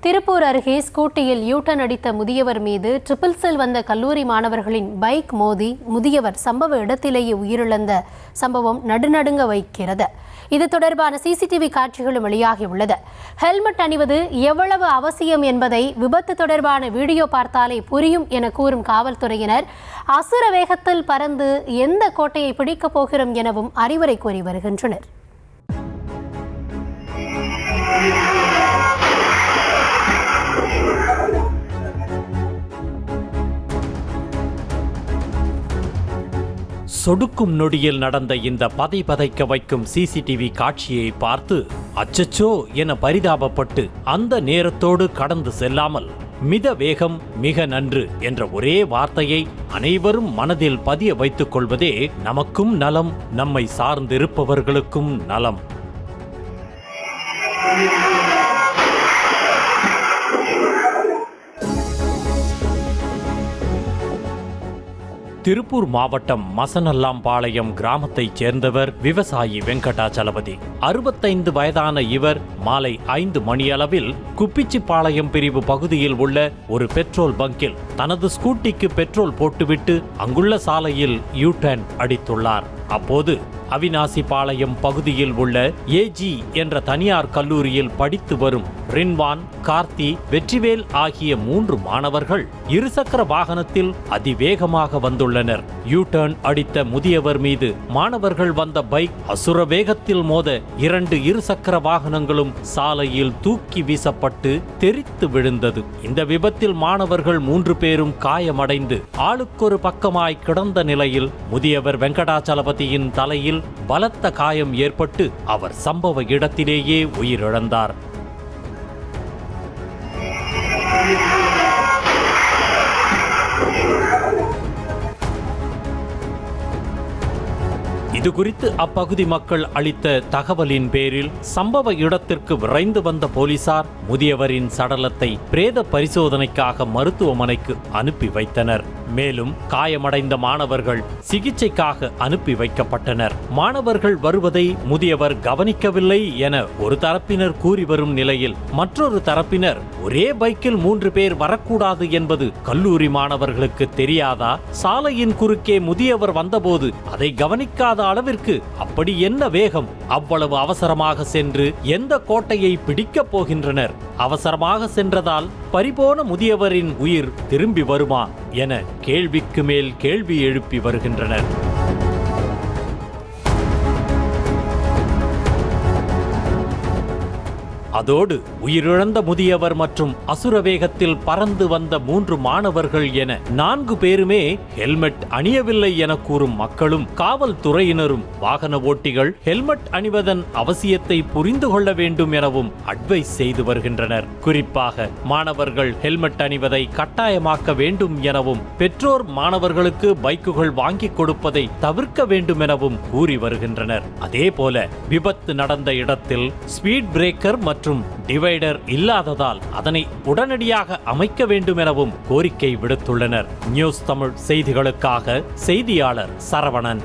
திருப்பூர் அருகே ஸ்கூட்டியில் யூட்டன் அடித்த முதியவர் மீது ட்ரிபிள் செல் வந்த கல்லூரி மாணவர்களின் பைக் மோதி முதியவர் சம்பவ இடத்திலேயே உயிரிழந்த சம்பவம் நடுநடுங்க வைக்கிறது. இது தொடர்பான சிசிடிவி காட்சிகளும் வெளியாகியுள்ளது. ஹெல்மெட் அணிவது எவ்வளவு அவசியம் என்பதை விபத்து தொடர்பான வீடியோ பார்த்தாலே புரியும் என கூறும் காவல்துறையினர் அசுர வேகத்தில் பறந்து எந்த கோட்டையை பிடிக்கப் போகிறோம் எனவும் அறிவுரை கூறி வருகின்றனர். சொடுக்கும் நொடியில் நடந்த இந்த பதைக்க வைக்கும் சிசிடிவி காட்சியை பார்த்து அச்சச்சோ என பரிதாபப்பட்டு அந்த நேரத்தோடு கடந்து செல்லாமல் மித வேகம் மிக நன்று என்ற ஒரே வார்த்தையை அனைவரும் மனதில் பதிய வைத்துக் கொள்வதே நமக்கும் நலம், நம்மை சார்ந்திருப்பவர்களுக்கும் நலம். திருப்பூர் மாவட்டம் மசனல்லாம்பாளையம் கிராமத்தைச் சேர்ந்தவர் விவசாயி வெங்கடாச்சலபதி. 65 வயதான இவர் மாலை 5 மணியளவில் குப்பிச்சிப்பாளையம் பிரிவு பகுதியில் உள்ள ஒரு பெட்ரோல் பங்கில் தனது ஸ்கூட்டிக்கு பெட்ரோல் போட்டுவிட்டு அங்குள்ள சாலையில் யூ-டர்ன் அடித்துள்ளார். அப்போது அவிநாசிபாளையம் பகுதியில் உள்ள ஏஜி என்ற தனியார் கல்லூரியில் படித்து வரும் ரின்வான், கார்த்தி, வெற்றிவேல் ஆகிய 3 மாணவர்கள் இருசக்கர வாகனத்தில் அதிவேகமாக வந்துள்ளனர். யூ-டர்ன் அடித்த முதியவர் மீது மாணவர்கள் வந்த பைக் அசுர வேகத்தில் மோத 2 இருசக்கர வாகனங்களும் சாலையில் தூக்கி வீசப்பட்டு தெரித்து விழுந்தது. இந்த விபத்தில் மாணவர்கள் 3 பேரும் காயமடைந்து ஆளுக்கொரு பக்கமாய் கிடந்த நிலையில் முதியவர் வெங்கடாச்சலபதியின் தலையில் பலத்த காயம் ஏற்பட்டு அவர் சம்பவ இடத்திலேயே உயிரிழந்தார். இதுகுறித்து அப்பகுதி மக்கள் அளித்த தகவலின் பேரில் சம்பவ இடத்திற்கு விரைந்து வந்த போலீசார் முதியவரின் சடலத்தை பிரேத பரிசோதனைக்காக மருத்துவமனைக்கு அனுப்பி வைத்தனர். மேலும் காயமடைந்த மாணவர்கள் சிகிச்சைக்காக அனுப்பி வைக்கப்பட்டனர். மாணவர்கள் வருவதை முதியவர் கவனிக்கவில்லை என ஒரு தரப்பினர் கூறி வரும் நிலையில் மற்றொரு தரப்பினர் ஒரே பைக்கில் 3 பேர் வரக்கூடாது என்பது கல்லூரி மாணவர்களுக்கு தெரியாதா? சாலையின் குறுக்கே முதியவர் வந்தபோது அதை கவனிக்காத அளவிற்கு அப்படி என்ன வேகம்? அவ்வளவு அவசரமாக சென்று எந்த கோட்டையை பிடிக்கப் போகின்றனர்? அவசரமாக சென்றதால் பறிபோன முதியவரின் உயிர் திரும்பி வருமா என கேள்விக்கு மேல் கேள்வி எழுப்பி வருகின்றனர். அதோடு உயிரிழந்த முதியவர் மற்றும் அசுர வேகத்தில் பறந்து வந்த 3 மாணவர்கள் என 4 பேருமே ஹெல்மெட் அணியவில்லை என கூறும் மக்களும் காவல்துறையினரும் வாகன ஓட்டிகள் ஹெல்மெட் அணிவதன் அவசியத்தை புரிந்து கொள்ள வேண்டும் எனவும் அட்வைஸ் செய்து வருகின்றனர். குறிப்பாக மாணவர்கள் ஹெல்மெட் அணிவதை கட்டாயமாக்க வேண்டும் எனவும் பெற்றோர் மாணவர்களுக்கு பைக்குகள் வாங்கி கொடுப்பதை தவிர்க்க வேண்டும் எனவும் கூறி வருகின்றனர். அதேபோல விபத்து நடந்த இடத்தில் ஸ்பீட் பிரேக்கர் மற்றும் டிவைடர் இல்லாததால் அதனை உடனடியாக அமைக்க வேண்டும் எனவும் கோரிக்கை விடுத்துள்ளனர். நியூஸ் தமிழ் செய்திகளுக்காக செய்தியாளர் சரவணன்.